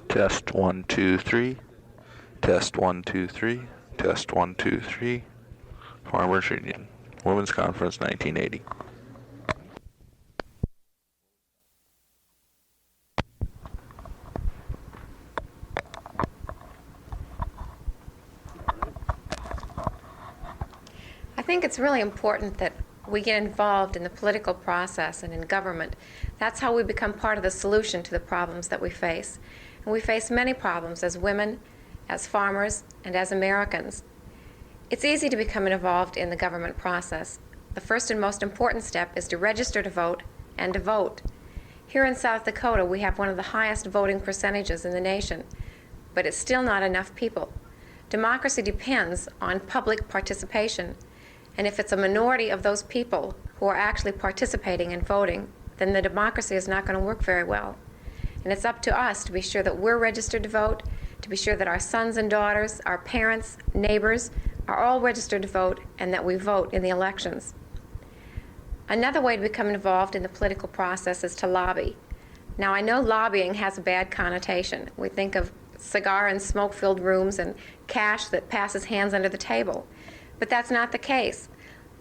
Test 1, 2, 3. Test 1, 2, 3. Test 1, 2, 3. Farmers Union. Women's Conference 1980. I think it's really important that we get involved in the political process and in government. That's how we become part of the solution to the problems that we face. And we face many problems as women, as farmers, and as Americans. It's easy to become involved in the government process. The first and most important step is to register to vote and to vote. Here in South Dakota, we have one of the highest voting percentages in the nation, but it's still not enough people. Democracy depends on public participation. And if it's a minority of those people who are actually participating and voting, then the democracy is not going to work very well. And it's up to us to be sure that we're registered to vote, to be sure that our sons and daughters, our parents, neighbors, are all registered to vote, and that we vote in the elections. Another way to become involved in the political process is to lobby. Now, I know lobbying has a bad connotation. We think of cigar and smoke-filled rooms and cash that passes hands under the table. But that's not the case.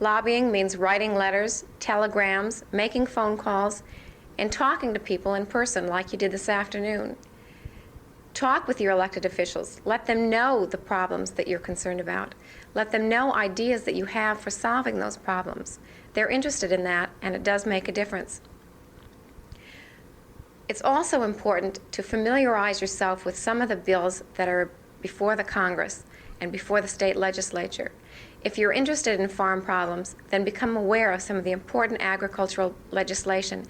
Lobbying means writing letters, telegrams, making phone calls, and talking to people in person like you did this afternoon. Talk with your elected officials. Let them know the problems that you're concerned about. Let them know ideas that you have for solving those problems. They're interested in that, and it does make a difference. It's also important to familiarize yourself with some of the bills that are before the Congress and before the state legislature. If you're interested in farm problems, then become aware of some of the important agricultural legislation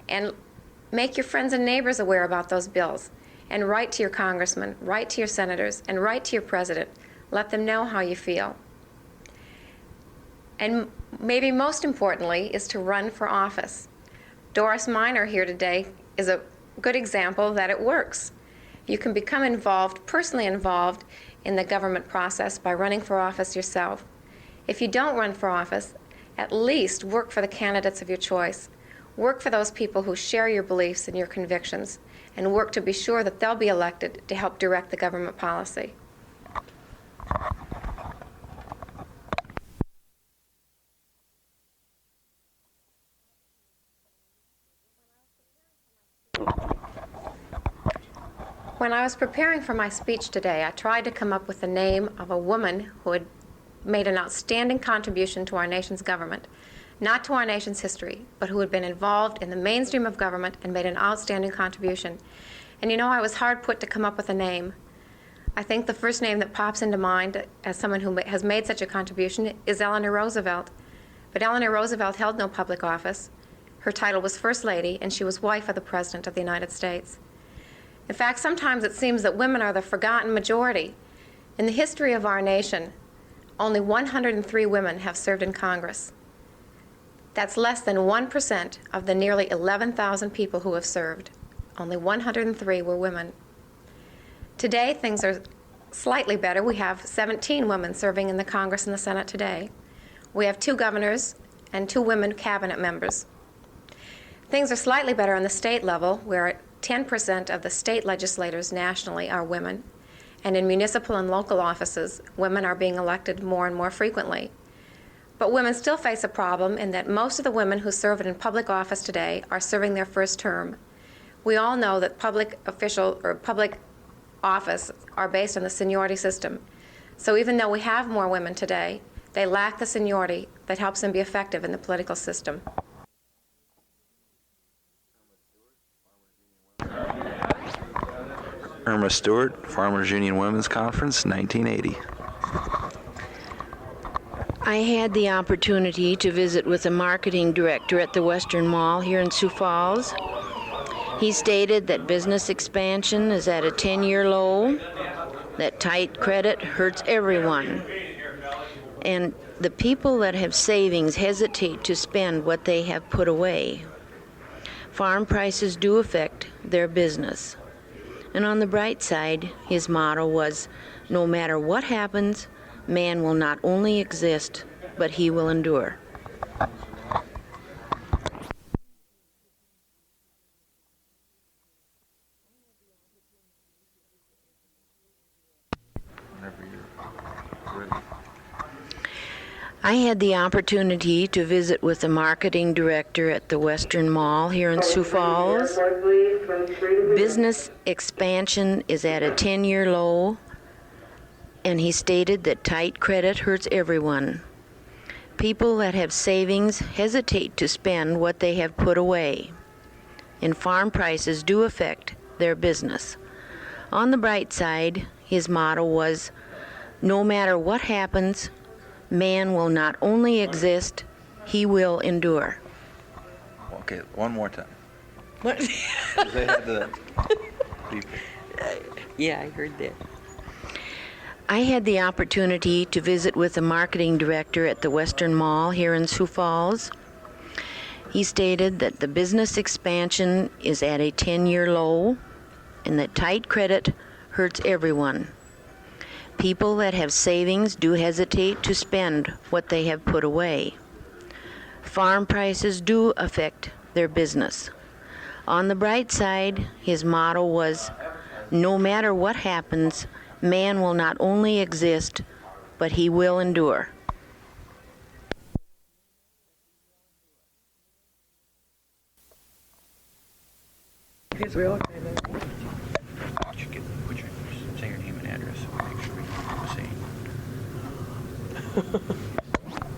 and make your friends and neighbors aware about those bills. And write to your congressman, write to your senators, and write to your president. Let them know how you feel. And maybe most importantly is to run for office. Doris Minor here today is a good example that it works. You can become involved, personally involved, in the government process by running for office yourself. If you don't run for office, at least work for the candidates of your choice. Work for those people who share your beliefs and your convictions, and work to be sure that they'll be elected to help direct the government policy. When I was preparing for my speech today, I tried to come up with the name of a woman who had made an outstanding contribution to our nation's government, not to our nation's history, but who had been involved in the mainstream of government and made an outstanding contribution. And you know, I was hard put to come up with a name. I think the first name that pops into mind as someone who has made such a contribution is Eleanor Roosevelt. But Eleanor Roosevelt held no public office. Her title was First Lady, and she was wife of the President of the United States. In fact, sometimes it seems that women are the forgotten majority. In the history of our nation, only 103 women have served in Congress. That's less than 1% of the nearly 11,000 people who have served. Only 103 were women. Today, things are slightly better. We have 17 women serving in the Congress and the Senate today. We have 2 governors and 2 women cabinet members. Things are slightly better on the state level, where 10% of the state legislators nationally are women, and in municipal and local offices, women are being elected more and more frequently. But women still face a problem in that most of the women who serve in public office today are serving their first term. We all know that public office are based on the seniority system. So even though we have more women today, they lack the seniority that helps them be effective in the political system. Erma Stewart, Farmers Union Women's Conference, 1980. I had the opportunity to visit with the marketing director at the Western Mall here in Sioux Falls. He stated that business expansion is at a 10-year low, that tight credit hurts everyone, and the people that have savings hesitate to spend what they have put away. Farm prices do affect their business. And on the bright side, his motto was, no matter what happens, man will not only exist, but he will endure. I had the opportunity to visit with the marketing director at the Western Mall here in Sioux Falls. Business expansion is at a 10-year low, and he stated that tight credit hurts everyone. People that have savings hesitate to spend what they have put away, and farm prices do affect their business. On the bright side, his motto was, "No matter what happens, man will not only exist, he will endure." Okay, one more time. What? They had the beep. Yeah, I heard that. I had the opportunity to visit with the marketing director at the Western Mall here in Sioux Falls. He stated that the business expansion is at a 10-year low and that tight credit hurts everyone. People that have savings do hesitate to spend what they have put away. Farm prices do affect their business. On the bright side, his motto was, "No matter what happens, man will not only exist, but he will endure." Here's real okay then. Say your name and address. Make sure you're the same.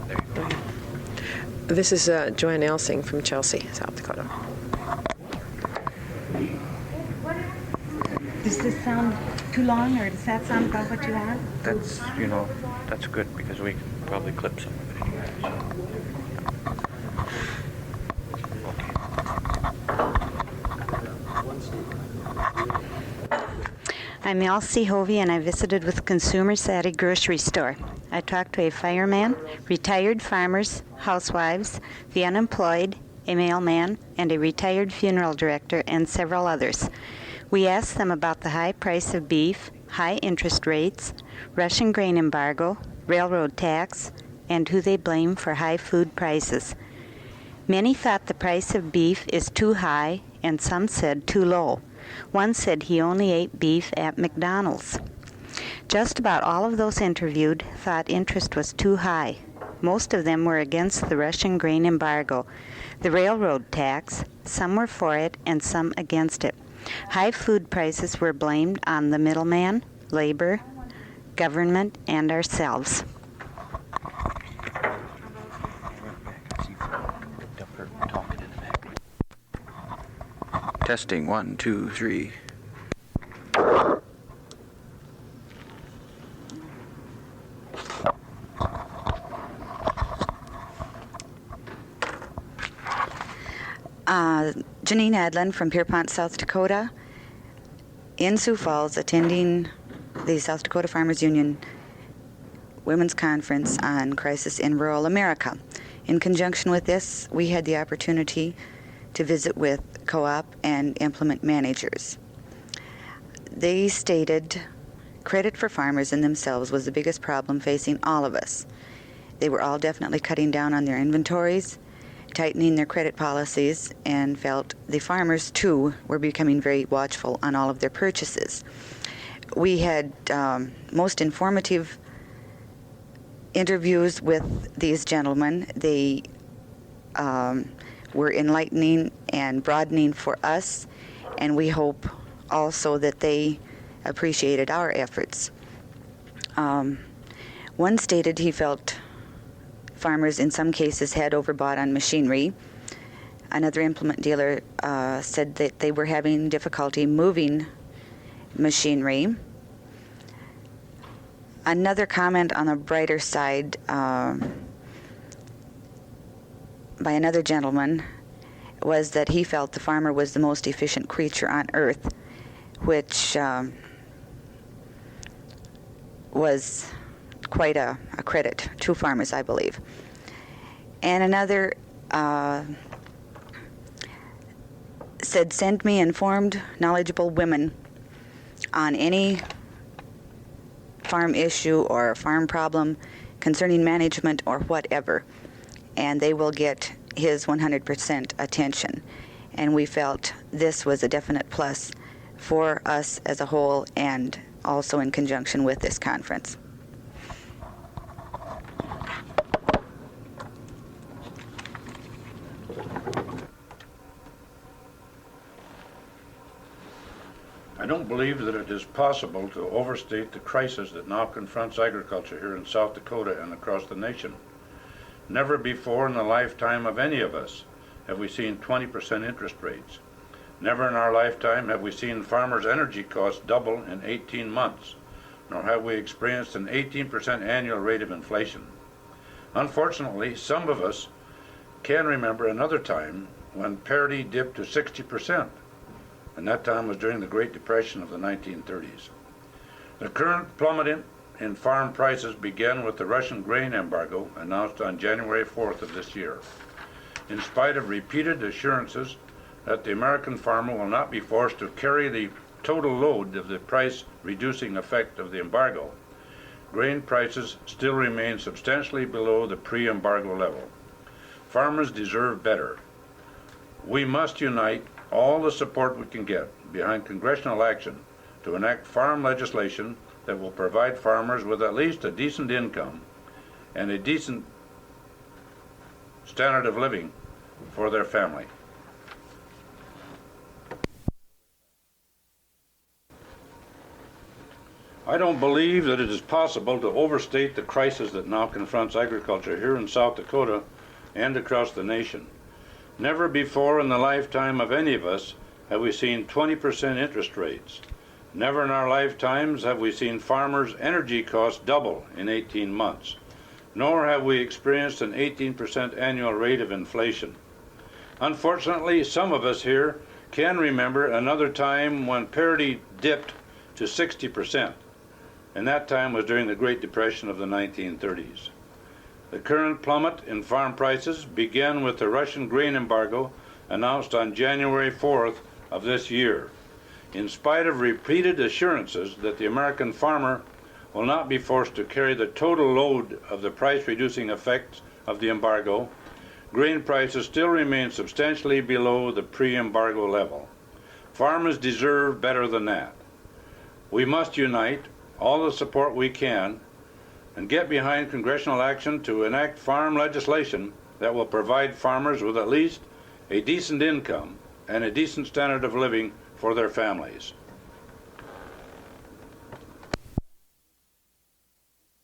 There you go. This is Joanne Elsing from Chelsea, South Dakota. Does this sound too long, or does that sound about what you want? That's, that's good because we can probably clip some of it anyway. I'm Elsie Hovey, and I visited with consumers at a grocery store. I talked to a fireman, retired farmers, housewives, the unemployed, a mailman, and a retired funeral director, and several others. We asked them about the high price of beef, high interest rates, Russian grain embargo, railroad tax, and who they blame for high food prices. Many thought the price of beef is too high, and some said too low. One said he only ate beef at McDonald's. Just about all of those interviewed thought interest was too high. Most of them were against the Russian grain embargo, the railroad tax. Some were for it and some against it. High food prices were blamed on the middleman, labor, government, and ourselves. Testing, 1, 2, 3. Janine Adlin from Pierpont, South Dakota, in Sioux Falls, attending the South Dakota Farmers Union Women's Conference on Crisis in Rural America. In conjunction with this, we had the opportunity to visit with co-op and implement managers. They stated credit for farmers in themselves was the biggest problem facing all of us. They were all definitely cutting down on their inventories, tightening their credit policies, and felt the farmers, too, were becoming very watchful on all of their purchases. We had most informative interviews with these gentlemen. They were enlightening and broadening for us, and we hope also that they appreciated our efforts. One stated he felt farmers in some cases had overbought on machinery. Another implement dealer said that they were having difficulty moving machinery. Another comment on the brighter side by another gentleman was that he felt the farmer was the most efficient creature on earth, which was quite a credit to farmers, I believe. And another said, "Send me informed, knowledgeable women on any farm issue or farm problem concerning management or whatever, and they will get his 100% attention." And we felt this was a definite plus for us as a whole and also in conjunction with this conference. don't believe that it is possible to overstate the crisis that now confronts agriculture here in South Dakota and across the nation. Never before in the lifetime of any of us have we seen 20% interest rates. Never in our lifetime have we seen farmers' energy costs double in 18 months, nor have we experienced an 18% annual rate of inflation. Unfortunately, some of us can remember another time when parity dipped to 60%, and that time was during the Great Depression of the 1930s. The current plummet in farm prices began with the Russian grain embargo announced on January 4th of this year. In spite of repeated assurances that the American farmer will not be forced to carry the total load of the price-reducing effect of the embargo, grain prices still remain substantially below the pre-embargo level. Farmers deserve better. We must unite all the support we can get behind congressional action to enact farm legislation that will provide farmers with at least a decent income and a decent standard of living for their family. I don't believe that it is possible to overstate the crisis that now confronts agriculture here in South Dakota and across the nation. Never before in the lifetime of any of us have we seen 20% interest rates. Never in our lifetimes have we seen farmers' energy costs double in 18 months, nor have we experienced an 18% annual rate of inflation. Unfortunately, some of us here can remember another time when parity dipped to 60%, and that time was during the Great Depression of the 1930s. The current plummet in farm prices began with the Russian grain embargo announced on January 4th of this year. In spite of repeated assurances that the American farmer will not be forced to carry the total load of the price-reducing effects of the embargo, grain prices still remain substantially below the pre-embargo level. Farmers deserve better than that. We must unite all the support we can and get behind congressional action to enact farm legislation that will provide farmers with at least a decent income and a decent standard of living for their families.